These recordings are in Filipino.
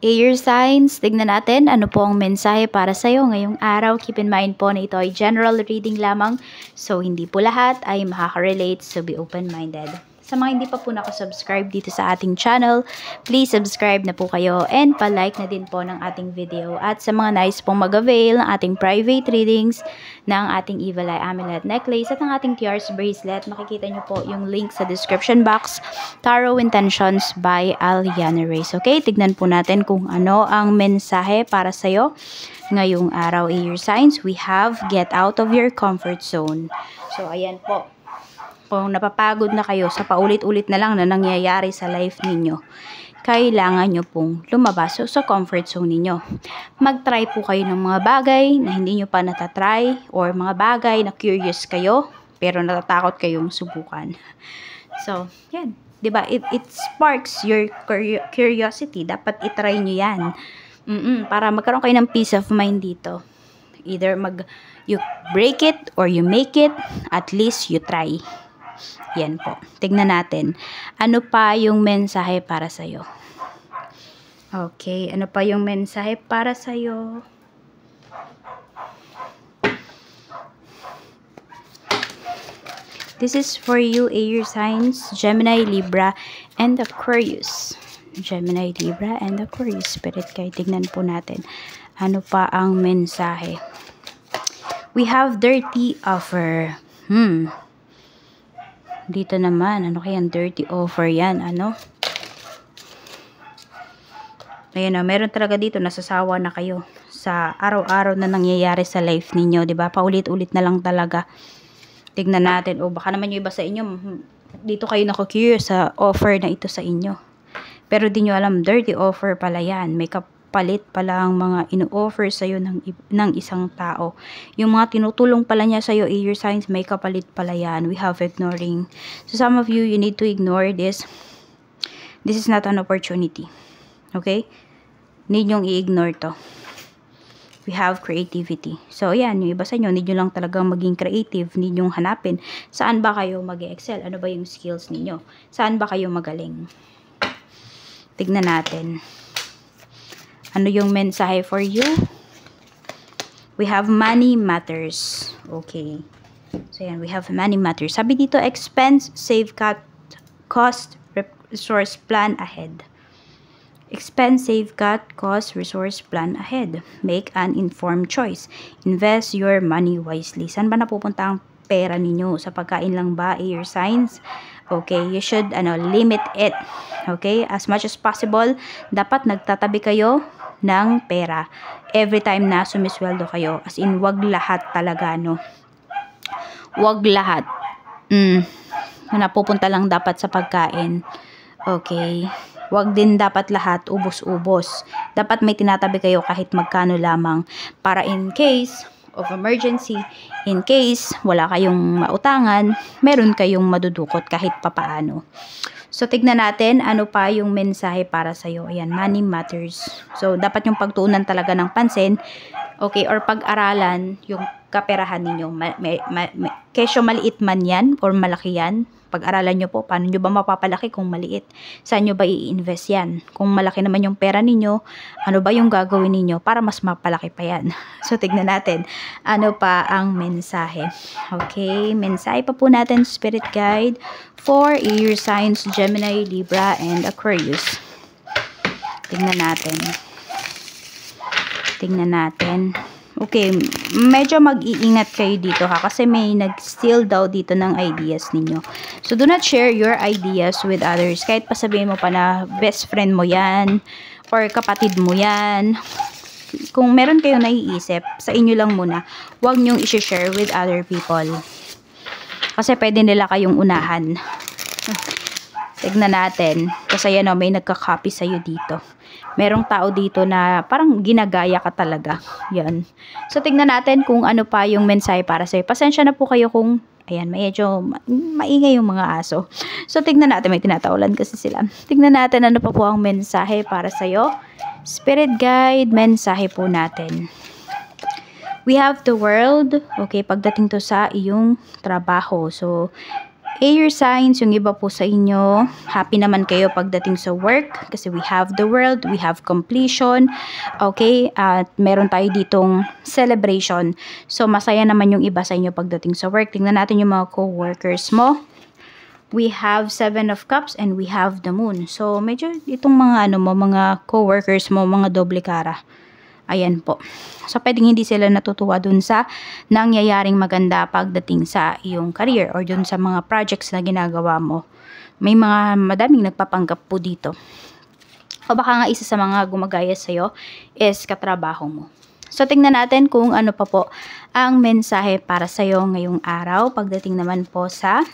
Air signs, tignan natin ano po ang mensahe para sa'yo ngayong araw. Keep in mind po na ito ay general reading lamang. So, hindi po lahat ay makaka-relate. So, be open-minded. Sa mga hindi pa po nakasubscribe dito sa ating channel, please subscribe na po kayo and pa-like na din po ng ating video. At sa mga nais pong mag-avail ng ating private readings ng ating Evil Eye Amulet Necklace at ng ating TRS Bracelet, makikita nyo po yung link sa description box. Tarot Intentions by Aliana Reyes. Okay, tignan po natin kung ano ang mensahe para sa'yo ngayong araw. Air signs, we have get out of your comfort zone. So, ayan po. Kung napapagod na kayo sa paulit-ulit na lang na nangyayari sa life ninyo, kailangan nyo pong lumabas sa comfort zone ninyo. Mag-try po kayo ng mga bagay na hindi nyo pa natatry or mga bagay na curious kayo pero natatakot kayong subukan. So, yan. Diba? It sparks your curiosity. Dapat itry nyo yan. Para magkaroon kayo ng peace of mind dito. Either you break it or you make it, at least you try. Yan po. Tignan natin. Ano pa yung mensahe para sa'yo? Okay. Ano pa yung mensahe para sa'yo? This is for you, air signs, Gemini, Libra, and Aquarius. Gemini, Libra, and Aquarius. Spirit guide. Tignan po natin. Ano pa ang mensahe? We have dirty offer. Dito naman, ano kaya dirty offer yan, ano? Ayan o, meron talaga dito, nasasawa na kayo sa araw-araw na nangyayari sa life ninyo, diba? Paulit-ulit na lang talaga. Tignan natin, o baka naman yung iba sa inyo, dito kayo naku-curious sa offer na ito sa inyo. Pero di nyo alam, dirty offer pala yan. May kapalit pala ang mga ino-offer sa'yo ng isang tao. Yung mga tinutulong pala niya sa'yo, air signs, may kapalit pala yan. We have ignoring. So some of you, you need to ignore this. This is not an opportunity. Okay? Need nyong i-ignore to. We have creativity. So yan, yung iba sa inyo, need nyo lang talagang maging creative. Need nyong hanapin. Saan ba kayo mag-excel? Ano ba yung skills ninyo? Saan ba kayo magaling? Tignan natin. Ano yung mensahe for you? We have money matters. Okay. So, yan. We have money matters. Sabi dito, expense, save, cut, cost, resource, plan ahead. Expense, save, cut, cost, resource, plan ahead. Make an informed choice. Invest your money wisely. Saan ba napupunta ang pera ninyo? Sa pagkain lang ba? Air signs? Okay. You should limit it. Okay? As much as possible, dapat nagtatabi kayo ng pera every time na sumisweldo kayo. As in, wag lahat talaga, no? Wag lahat. Napupunta lang dapat sa pagkain. Okay. Wag din dapat lahat ubos-ubos. Dapat may tinatabi kayo kahit magkano lamang para in case of emergency, in case wala kayong mautangan, meron kayong madudukot kahit papaano. So, tignan natin ano pa yung mensahe para sa'yo. Ayan, money matters. So, dapat yung pagtuunan talaga ng pansin, okay, or pag-aralan yung kaperahan ninyo. Kesyo maliit man yan or malaki yan, pag-aralan nyo po, paano nyo ba mapapalaki kung maliit? Saan nyo ba i-invest yan? Kung malaki naman yung pera ninyo, ano ba yung gagawin ninyo para mas mapalaki pa yan? So, tignan natin, ano pa ang mensahe. Okay, mensahe pa po natin, Spirit Guide, for air signs, Gemini, Libra, and Aquarius. Tignan natin. Tignan natin. Okay, medyo mag-iingat kayo dito ha, kasi may nag-steal daw dito ng ideas ninyo. So, do not share your ideas with others. Kahit pa sabihin mo pa na best friend mo yan, or kapatid mo yan. Kung meron kayong naiisip, sa inyo lang muna. Huwag nyong i-share with other people. Kasi pwede nila kayong unahan. Tignan natin. Kasi yan o, may nagka-copy sa'yo dito. Merong tao dito na parang ginagaya ka talaga. Yan. So, tignan natin kung ano pa yung mensahe para sa'yo. Pasensya na po kayo kung, ayan, medyo maingay yung mga aso. So, tignan natin. May tinatawalan kasi sila. Tignan natin ano pa po ang mensahe para sa'yo. Spirit Guide, mensahe po natin. We have the world. Okay, pagdating to sa iyong trabaho. So, air signs, yung iba po sa inyo, happy naman kayo pagdating sa work kasi we have the world, we have completion, okay? At meron tayo ditong celebration. So, masaya naman yung iba sa inyo pagdating sa work. Tingnan natin yung mga co-workers mo. We have 7 of Cups and we have the Moon. So, medyo itong mga mga co-workers mo, mga doble cara. Ayan po. So, pwedeng hindi sila natutuwa dun sa nangyayaring maganda pagdating sa iyong career or dun sa mga projects na ginagawa mo. May mga madaming nagpapanggap po dito. O baka nga isa sa mga gumagaya sa'yo is katrabaho mo. So, tingnan natin kung ano pa po ang mensahe para sa'yo ngayong araw. Pagdating naman po sa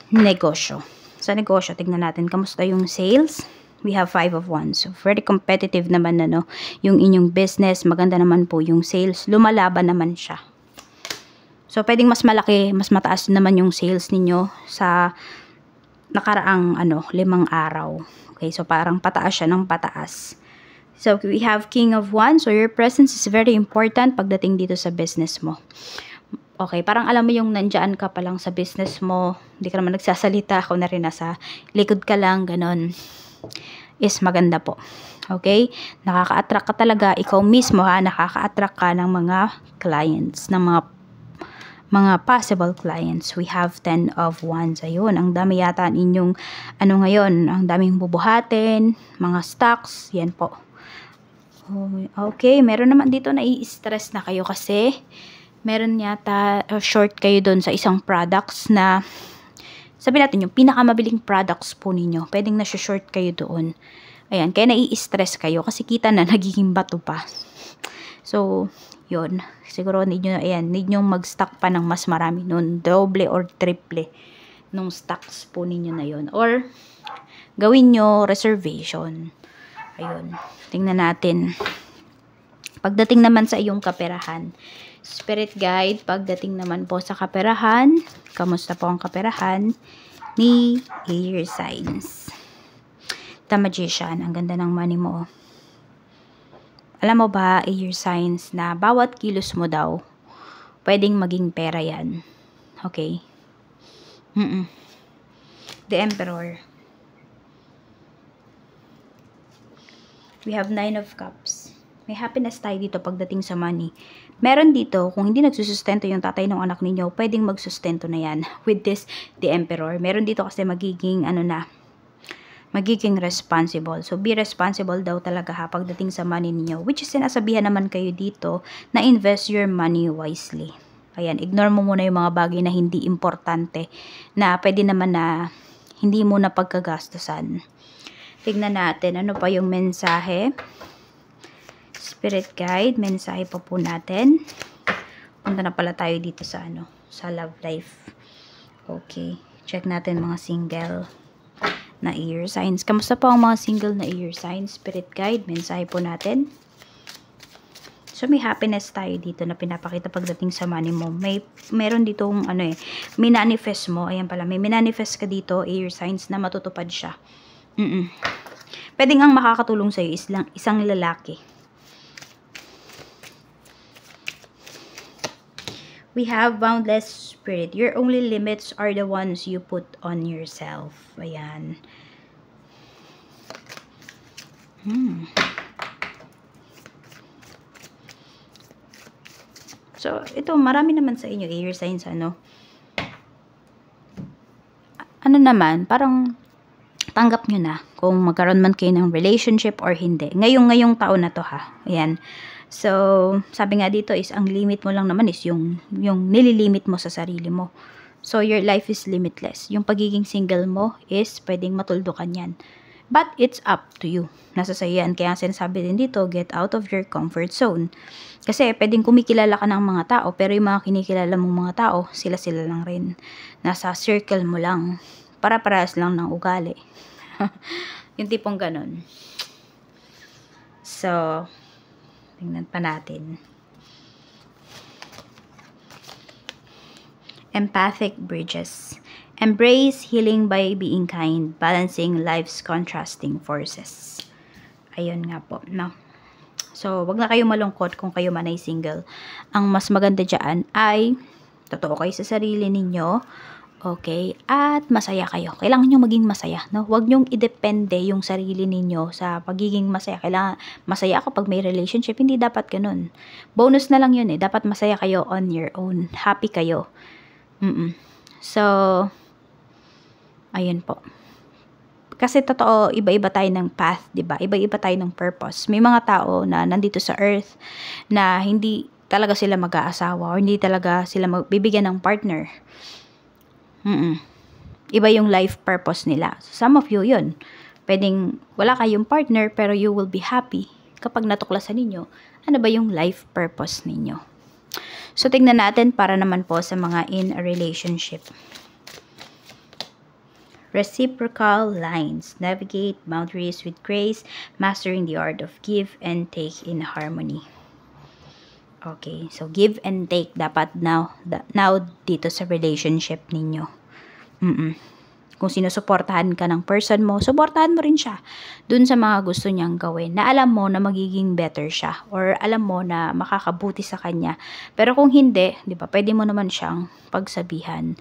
negosyo. Sa negosyo, tingnan natin kamusta yung sales. We have 5 of Wands. So, very competitive naman yung inyong business. Maganda naman po yung sales. Lumalaban naman siya. So, pwedeng mas malaki, mas mataas naman yung sales ninyo sa nakaraang 5 araw. Okay, so parang pataas siya ng pataas. So, we have King of Wands. So, your presence is very important pagdating dito sa business mo. Okay, parang alam mo yung nandyan ka pa lang sa business mo, hindi ka naman nagsasalita, ako na rin nasa likod ka lang, ganon, is maganda po. Okay, nakaka-attract ka talaga, ikaw mismo nakaka-attract ka ng mga clients, ng mga possible clients. We have 10 of Wands, ayun, ang dami yata ninyong, ngayon, ang daming bubuhatin, mga stocks, yan po. Okay, meron naman dito na i-stress na kayo kasi, meron yata short kayo doon sa isang products na sabi natin yung pinakamabiling products po ninyo. Pwedeng na-short kayo doon. Ayan, kaya nai-stress kayo kasi kita na nagiging bato pa. So, yun. Siguro need nyo mag-stock pa ng mas marami noon. Doble or triple nung stocks po ninyo na yun. Or, gawin nyo reservation. Ayun. Tingnan natin. Pagdating naman sa iyong kaperahan, Spirit Guide, pagdating naman po sa kaperahan, kamusta po ang kaperahan ni Air Signs? The Magician, ang ganda ng money mo. Alam mo ba, Air Signs, na bawat kilos mo daw, pwedeng maging pera yan. Okay? The Emperor. We have 9 of Cups. May happiness tayo dito pagdating sa money. Meron dito, kung hindi nagsusustento yung tatay ng anak ninyo, pwedeng magsustento na yan. With this, the Emperor. Meron dito kasi magiging, magiging responsible. So, be responsible daw talaga pagdating sa money ninyo. Which is, sinasabihan naman kayo dito na invest your money wisely. Ayan, ignore mo muna yung mga bagay na hindi importante. Na pwede naman na hindi mo na pagkagastusan. Tignan natin, ano pa yung mensahe? Spirit Guide, mensahe pa po natin. Punta na pala tayo dito sa sa love life. Okay, check natin mga single na air signs. Kamusta po ang mga single na air signs? Spirit Guide, mensahe po natin. So, may happiness tayo dito na pinapakita pagdating sa money mo. Meron ditong may manifest mo. Ayan pala, may manifest ka dito, air signs, na matutupad siya. Pwedeng ang makakatulong sa'yo is isang lalaki. We have boundless spirit. Your only limits are the ones you put on yourself. Ayan. So, ito, marami naman sa inyo, air signs, naman, parang tanggap nyo na kung magkaroon man kayo ng relationship or hindi. Ngayong taon na to Ayan. So, sabi nga dito is, ang limit mo lang naman is yung nililimit mo sa sarili mo. So, your life is limitless. Yung pagiging single mo is pwedeng matuldukan yan. But, it's up to you. Nasa sayo yan. Kaya sinasabi din dito, get out of your comfort zone. Kasi, pwedeng kumikilala ka ng mga tao, pero yung mga kinikilala mong mga tao, sila-sila lang rin. Nasa circle mo lang. Para-parehas lang ng ugali. Yung tipong ganun. So, tingnan pa natin. Empathic bridges. Embrace healing by being kind, balancing life's contrasting forces. Ayun nga po, no? So, wag na kayo malungkot kung kayo man ay single. Ang mas maganda dyan ay Totoo kayo sa sarili ninyo. Okay? At masaya kayo. Kailangan nyo maging masaya, no? Huwag nyong idepende yung sarili ninyo sa pagiging masaya. Kailangan masaya ako pag may relationship. Hindi dapat ganun. Bonus na lang yun eh. Dapat masaya kayo on your own. Happy kayo. So, ayun po. Kasi totoo, iba-iba tayo ng path, 'di ba? Iba-iba tayo ng purpose. May mga tao na nandito sa earth na hindi talaga sila mag-aasawa or hindi talaga sila magbibigyan ng partner. Iba yung life purpose nila. So, some of you, yun. Pwedeng wala kayong partner pero you will be happy kapag natuklasan ninyo ano ba yung life purpose ninyo. So, tingnan natin para naman po sa mga in a relationship. Reciprocal lines. Navigate boundaries with grace, mastering the art of give and take in harmony. Okay, so give and take dapat now dito sa relationship ninyo. Kung sinusuportahan ka ng person mo, suportahan mo rin siya dun sa mga gusto niyang gawin na alam mo na magiging better siya or alam mo na makakabuti sa kanya. Pero kung hindi, di ba, pwede mo naman siyang pagsabihan.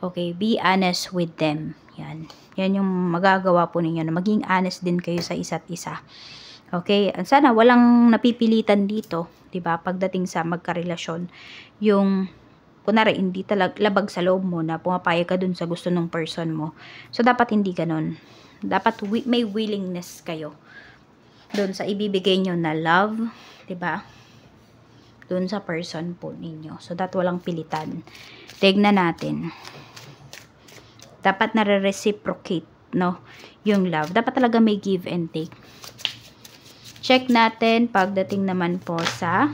Okay, be honest with them. Yan yung magagawa po ninyo na maging honest din kayo sa isa't isa. Okay, sana walang napipilitan dito, 'di ba? Pagdating sa magkarelasyon, yung kunwari hindi talaga labag sa loob mo na pumapayag ka dun sa gusto ng person mo. So dapat hindi ganoon. Dapat may willingness kayo dun sa ibibigay nyo na love, 'di ba? Dun sa person po ninyo. So that walang pilitan. Tignan natin. Dapat nare-reciprocate, no? Yung love. Dapat talaga may give and take. Check natin pagdating naman po sa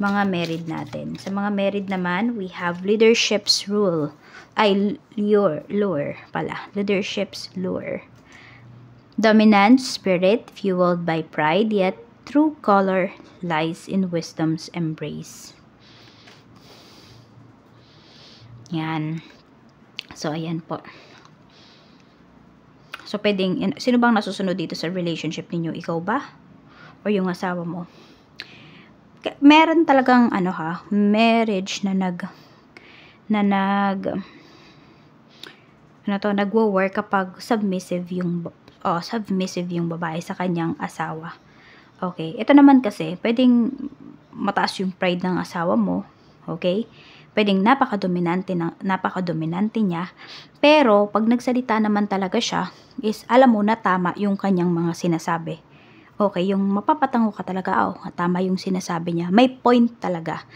mga married natin. Sa mga married naman, we have leadership's rule. Lure pala. Leadership's lure. Dominant spirit, fueled by pride, yet true color lies in wisdom's embrace. Yan. So, ayan po. So, pwedeng, sino bang nasusunod dito sa relationship ninyo? Ikaw ba? O yung asawa mo? Meron talagang, marriage na nagwo-work kapag submissive yung babae sa kanyang asawa. Okay. Ito naman kasi, pwedeng mataas yung pride ng asawa mo. Okay. Pwedeng napaka-dominante niya. Pero, pag nagsalita naman talaga siya, is alam mo na tama yung kanyang mga sinasabi. Okay, yung mapapatango ka talaga, tama yung sinasabi niya. May point talaga.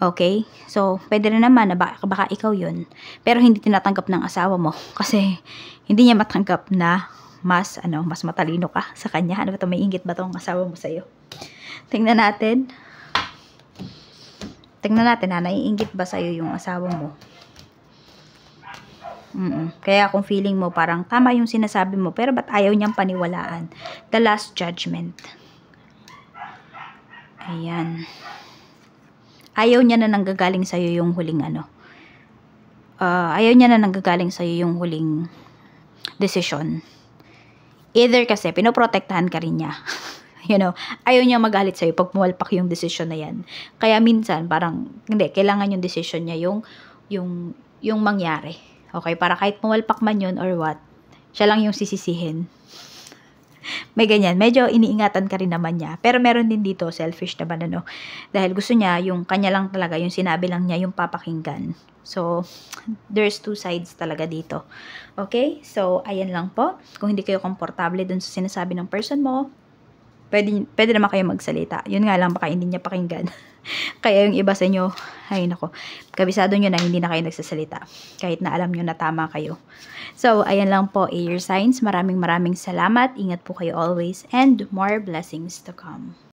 Okay? So, pwede rin naman na baka ikaw yun. Pero hindi tinatanggap ng asawa mo. Kasi, hindi niya matanggap na mas matalino ka sa kanya. Ano ba ito? May inggit ba itong asawa mo sa'yo? Tingnan natin. Naiinggit ba sa'yo yung asawa mo? Kaya kung feeling mo parang tama yung sinasabi mo, pero ba't ayaw niyang paniwalaan? The Last Judgment. Ayan. Ayaw niya na nanggagaling sa'yo yung huling ayaw niya na nanggagaling sa'yo yung huling decision. Either kasi pinoprotektahan ka rin niya. Ayaw niya magalit sa'yo pag pumalpak yung decision na yan. Kaya minsan parang hindi, kailangan yung decision niya yung mangyari. Okay, para kahit pumalpak man yun or what, siya lang yung sisisihin. May ganyan. Medyo iniingatan ka rin naman niya. Pero meron din dito, selfish naman dahil gusto niya, yung kanya lang talaga, yung sinabi lang niya, yung papakinggan. So, there's two sides talaga dito. Okay? So, ayan lang po. Kung hindi kayo komportable dun sa sinasabi ng person mo, pwede naman kayo magsalita. Yun nga lang, baka hindi niya pakinggan. Kaya yung iba sa inyo, ay nako, kabisado nyo na hindi na kayo nagsasalita. Kahit na alam nyo na tama kayo. So, ayan lang po, air signs. Maraming salamat. Ingat po kayo always and more blessings to come.